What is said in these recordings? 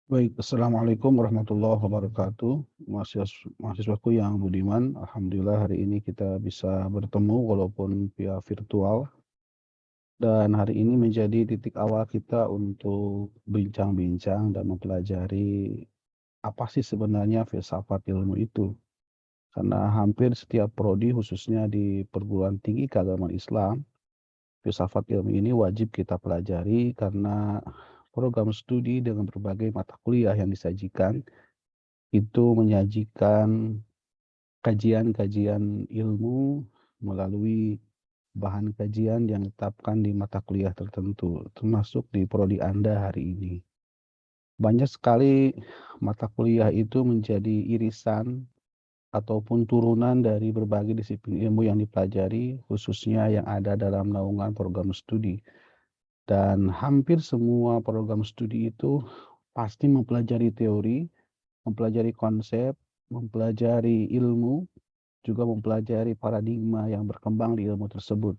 Baik, Assalamualaikum warahmatullahi wabarakatuh. Mahasiswaku yang budiman, alhamdulillah hari ini kita bisa bertemu walaupun via virtual. Dan hari ini menjadi titik awal kita untuk bincang-bincang dan mempelajari apa sih sebenarnya filsafat ilmu itu. Karena hampir setiap prodi khususnya di perguruan tinggi keagamaan Islam, filsafat ilmu ini wajib kita pelajari karena program studi dengan berbagai mata kuliah yang disajikan itu menyajikan kajian-kajian ilmu melalui bahan kajian yang ditetapkan di mata kuliah tertentu, termasuk di prodi Anda hari ini. Banyak sekali mata kuliah itu menjadi irisan ataupun turunan dari berbagai disiplin ilmu yang dipelajari, khususnya yang ada dalam naungan program studi. Dan hampir semua program studi itu pasti mempelajari teori, mempelajari konsep, mempelajari ilmu, juga mempelajari paradigma yang berkembang di ilmu tersebut.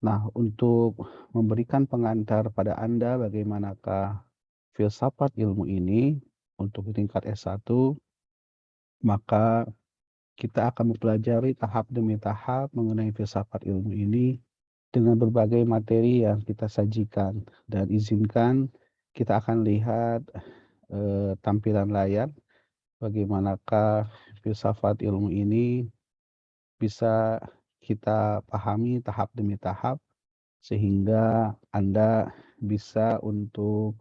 Nah, untuk memberikan pengantar pada Anda bagaimanakah filsafat ilmu ini untuk tingkat S1, maka kita akan mempelajari tahap demi tahap mengenai filsafat ilmu ini dengan berbagai materi yang kita sajikan. Dan izinkan kita akan lihat tampilan layar bagaimanakah filsafat ilmu ini bisa kita pahami tahap demi tahap, sehingga Anda bisa untuk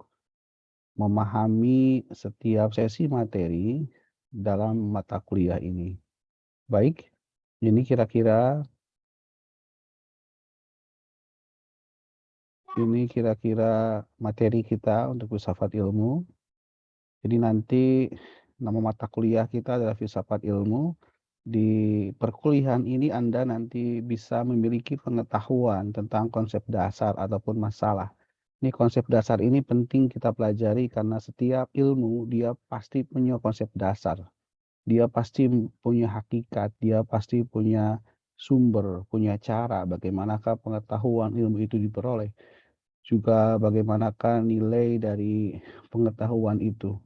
memahami setiap sesi materi dalam mata kuliah ini. Baik, ini kira-kira materi kita untuk filsafat ilmu. Jadi nanti nama mata kuliah kita adalah filsafat ilmu. Di perkuliahan ini Anda nanti bisa memiliki pengetahuan tentang konsep dasar ataupun masalah. Ini konsep dasar ini penting kita pelajari karena setiap ilmu dia pasti punya konsep dasar. Dia pasti punya hakikat, dia pasti punya sumber, punya cara bagaimanakah pengetahuan ilmu itu diperoleh. Juga bagaimanakah nilai dari pengetahuan itu.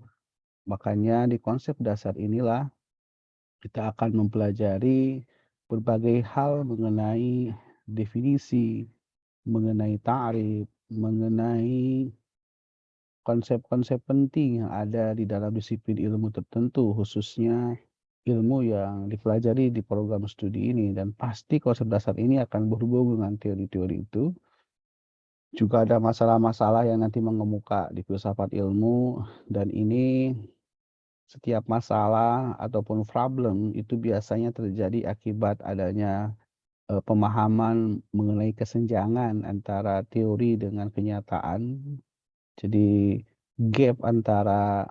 Makanya di konsep dasar inilah kita akan mempelajari berbagai hal mengenai definisi, mengenai ta'rif, mengenai konsep-konsep penting yang ada di dalam disiplin ilmu tertentu, khususnya ilmu yang dipelajari di program studi ini. Dan pasti konsep dasar ini akan berhubung dengan teori-teori itu. Juga ada masalah-masalah yang nanti mengemuka di filsafat ilmu, dan ini setiap masalah ataupun problem itu biasanya terjadi akibat adanya pemahaman mengenai kesenjangan antara teori dengan kenyataan. Jadi gap antara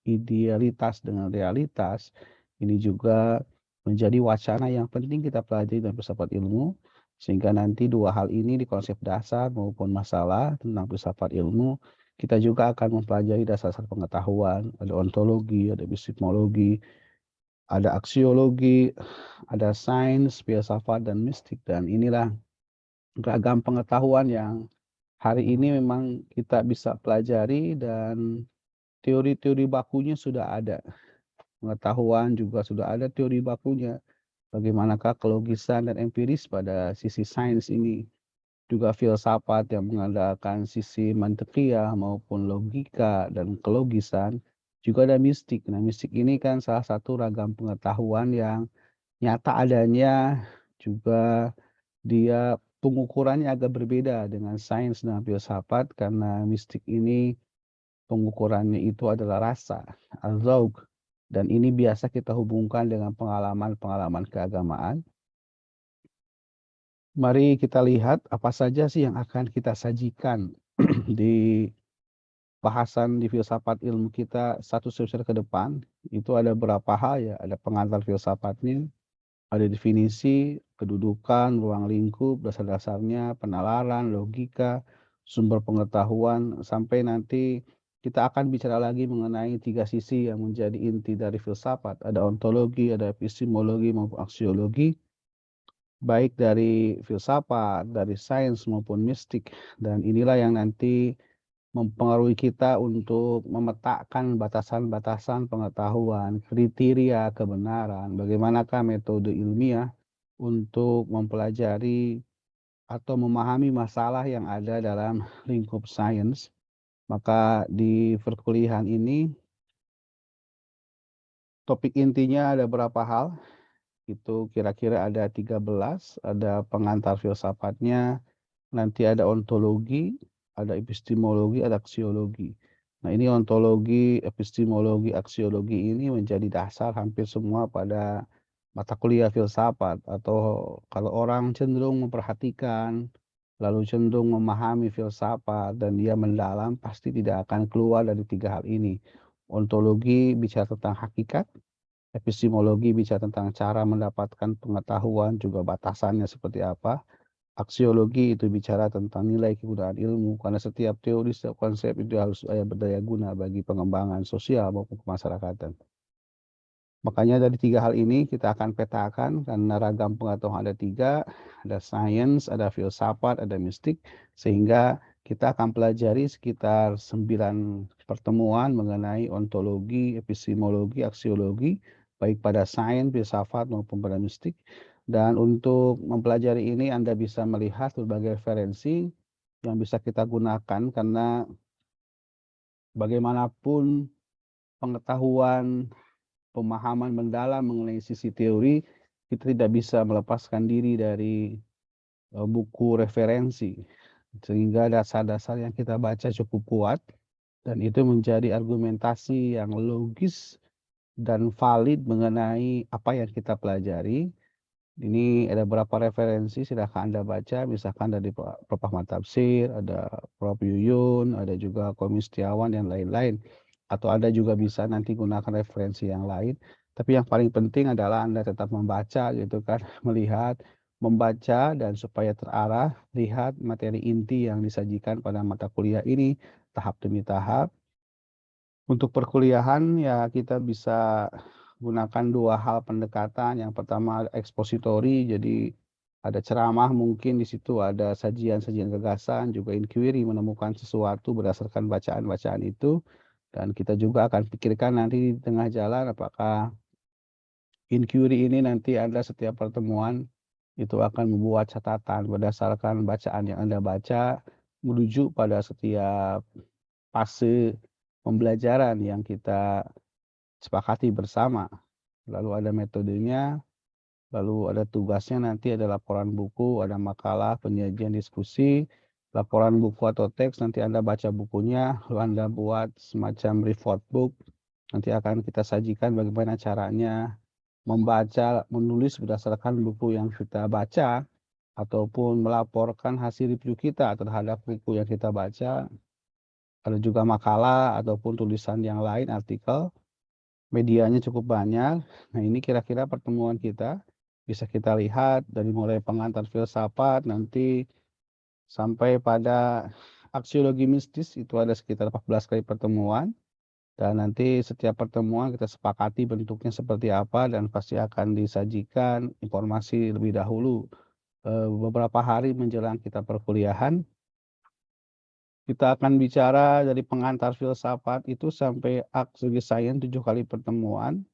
idealitas dengan realitas ini juga menjadi wacana yang penting kita pelajari dalam filsafat ilmu, sehingga nanti dua hal ini di konsep dasar maupun masalah tentang filsafat ilmu, kita juga akan mempelajari dasar-dasar pengetahuan, ada ontologi, ada epistemologi, ada aksiologi, ada sains, filsafat, dan mistik. Dan inilah ragam pengetahuan yang hari ini memang kita bisa pelajari dan teori-teori bakunya sudah ada. Pengetahuan juga sudah ada teori bakunya. Bagaimanakah kelogisan dan empiris pada sisi sains ini. Juga filsafat yang mengandalkan sisi mantiqiyah maupun logika dan kelogisan. Juga ada mistik. Nah, mistik ini kan salah satu ragam pengetahuan yang nyata adanya, juga dia pengukurannya agak berbeda dengan sains dan filsafat karena mistik ini pengukurannya itu adalah rasa, al-dzauq, dan ini biasa kita hubungkan dengan pengalaman-pengalaman keagamaan. Mari kita lihat apa saja sih yang akan kita sajikan di bahasan di filsafat ilmu kita satu semester ke depan. Itu ada beberapa hal ya, ada pengantar filsafatnya, ada definisi, kedudukan, ruang lingkup, dasar-dasarnya, penalaran, logika, sumber pengetahuan, sampai nanti kita akan bicara lagi mengenai tiga sisi yang menjadi inti dari filsafat. Ada ontologi, ada epistemologi maupun aksiologi, baik dari filsafat, dari sains maupun mistik. Dan inilah yang nanti mempengaruhi kita untuk memetakan batasan-batasan pengetahuan, kriteria kebenaran, bagaimanakah metode ilmiah untuk mempelajari atau memahami masalah yang ada dalam lingkup sains. Maka di perkuliahan ini topik intinya ada berapa hal, itu kira-kira ada 13, ada pengantar filsafatnya, nanti ada ontologi, ada epistemologi, ada aksiologi. Nah, ini ontologi, epistemologi, aksiologi ini menjadi dasar hampir semua pada mata kuliah filsafat, atau kalau orang cenderung memperhatikan, lalu cenderung memahami filsafat dan dia mendalam, pasti tidak akan keluar dari 3 hal ini. Ontologi bicara tentang hakikat, epistemologi bicara tentang cara mendapatkan pengetahuan, juga batasannya seperti apa. Aksiologi itu bicara tentang nilai kegunaan ilmu, karena setiap teori, setiap konsep itu harus berdaya guna bagi pengembangan sosial maupun kemasyarakatan. Makanya dari 3 hal ini kita akan petakan karena ragam pengetahuan ada 3, ada sains, ada filsafat, ada mistik, sehingga kita akan pelajari sekitar 9 pertemuan mengenai ontologi, epistemologi, aksiologi, baik pada sains, filsafat maupun pada mistik. Dan untuk mempelajari ini Anda bisa melihat berbagai referensi yang bisa kita gunakan, karena bagaimanapun pengetahuan, pemahaman mendalam mengenai sisi teori, kita tidak bisa melepaskan diri dari buku referensi. Sehingga dasar-dasar yang kita baca cukup kuat dan itu menjadi argumentasi yang logis dan valid mengenai apa yang kita pelajari. Ini ada beberapa referensi, silakan Anda baca, misalkan dari Prof. Ahmad Tafsir, ada Prof. Yuyun, ada juga Koming Setiawan, dan lain-lain. Atau Anda juga bisa nanti gunakan referensi yang lain. Tapi yang paling penting adalah Anda tetap membaca gitu kan, melihat, membaca, dan supaya terarah, lihat materi inti yang disajikan pada mata kuliah ini tahap demi tahap. Untuk perkuliahan ya kita bisa gunakan 2 hal pendekatan. Yang pertama ekspositori, jadi ada ceramah, mungkin di situ ada sajian-sajian gagasan, juga inquiry, menemukan sesuatu berdasarkan bacaan-bacaan itu. Dan kita juga akan pikirkan nanti di tengah jalan apakah inquiry ini nanti Anda setiap pertemuan itu akan membuat catatan berdasarkan bacaan yang Anda baca, menuju pada setiap fase pembelajaran yang kita sepakati bersama. Lalu ada metodenya, lalu ada tugasnya, nanti ada laporan buku, ada makalah, penyajian diskusi, laporan buku atau teks, nanti Anda baca bukunya, lalu Anda buat semacam report book, nanti akan kita sajikan bagaimana caranya membaca, menulis berdasarkan buku yang kita baca, ataupun melaporkan hasil review kita terhadap buku yang kita baca. Ada juga makalah ataupun tulisan yang lain, artikel. Medianya cukup banyak. Nah, ini kira-kira pertemuan kita, bisa kita lihat dari mulai pengantar filsafat nanti sampai pada aksiologi mistis, itu ada sekitar 14 kali pertemuan, dan nanti setiap pertemuan kita sepakati bentuknya seperti apa dan pasti akan disajikan informasi lebih dahulu, beberapa hari menjelang kita perkuliahan. Kita akan bicara dari pengantar filsafat itu sampai aksiologi sains 7 kali pertemuan.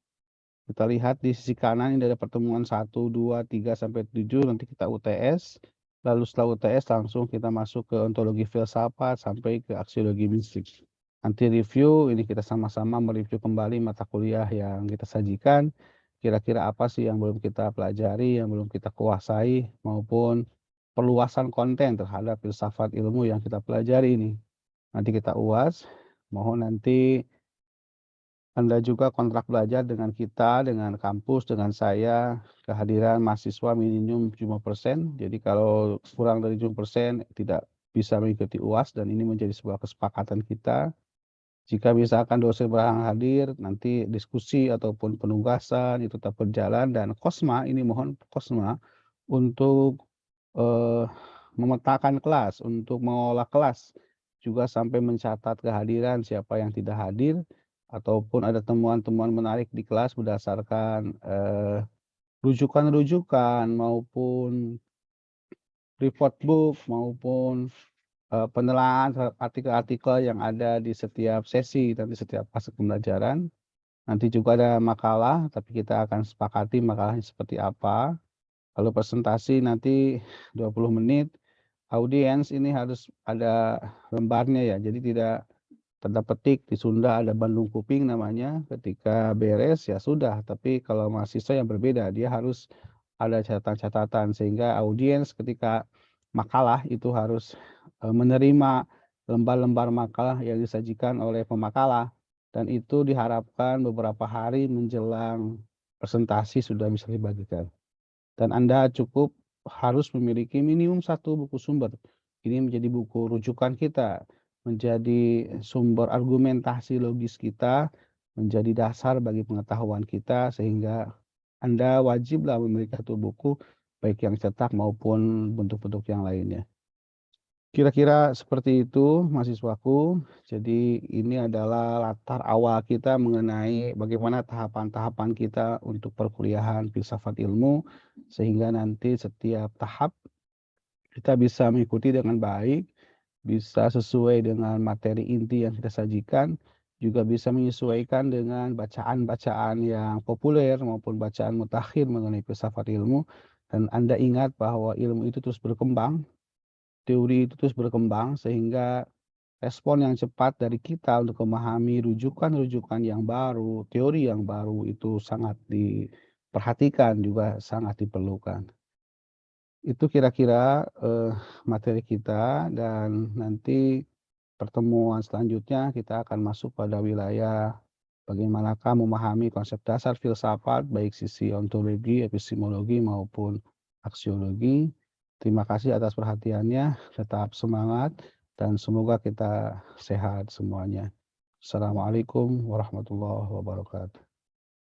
Kita lihat di sisi kanan ini ada pertemuan 1, 2, 3, sampai 7, nanti kita UTS. Lalu setelah UTS langsung kita masuk ke ontologi filsafat sampai ke aksiologi mistik. Nanti review, ini kita sama-sama mereview kembali mata kuliah yang kita sajikan. Kira-kira apa sih yang belum kita pelajari, yang belum kita kuasai, maupun perluasan konten terhadap filsafat ilmu yang kita pelajari ini. Nanti kita UAS, mohon nanti Anda juga kontrak belajar dengan kita, dengan kampus, dengan saya, kehadiran mahasiswa minimum 5%. Jadi kalau kurang dari 5% tidak bisa mengikuti UAS, dan ini menjadi sebuah kesepakatan kita. Jika misalkan dosen berhalangan hadir, nanti diskusi ataupun penugasan itu tetap berjalan, dan Kosma ini mohon Kosma untuk memetakan kelas, untuk mengolah kelas, juga sampai mencatat kehadiran siapa yang tidak hadir, ataupun ada temuan-temuan menarik di kelas berdasarkan, rujukan-rujukan maupun report book maupun penelaahan terhadap artikel-artikel yang ada di setiap sesi dan di setiap fase pembelajaran. Nanti juga ada makalah, tapi kita akan sepakati makalahnya seperti apa. Lalu presentasi nanti 20 menit, audiens ini harus ada lembarnya ya, jadi tidak tanda petik di Sunda ada Bandung Kuping namanya, ketika beres ya sudah, tapi kalau mahasiswa yang berbeda, dia harus ada catatan-catatan sehingga audiens ketika makalah itu harus, menerima lembar-lembar makalah yang disajikan oleh pemakalah dan itu diharapkan beberapa hari menjelang presentasi sudah bisa dibagikan. Dan Anda cukup harus memiliki minimum satu buku sumber. Ini menjadi buku rujukan kita, menjadi sumber argumentasi logis kita, menjadi dasar bagi pengetahuan kita, sehingga Anda wajiblah memiliki satu buku, baik yang cetak maupun bentuk-bentuk yang lainnya. Kira-kira seperti itu mahasiswaku. Jadi ini adalah latar awal kita mengenai bagaimana tahapan-tahapan kita untuk perkuliahan filsafat ilmu, sehingga nanti setiap tahap kita bisa mengikuti dengan baik, bisa sesuai dengan materi inti yang kita sajikan, juga bisa menyesuaikan dengan bacaan-bacaan yang populer maupun bacaan mutakhir mengenai filsafat ilmu. Dan Anda ingat bahwa ilmu itu terus berkembang, teori itu terus berkembang sehingga respon yang cepat dari kita untuk memahami rujukan-rujukan yang baru, teori yang baru itu sangat diperhatikan, juga sangat diperlukan. Itu kira-kira, materi kita dan nanti pertemuan selanjutnya kita akan masuk pada wilayah bagaimanakah memahami konsep dasar filsafat baik sisi ontologi, epistemologi maupun aksiologi. Terima kasih atas perhatiannya, tetap semangat dan semoga kita sehat semuanya. Assalamualaikum warahmatullahi wabarakatuh.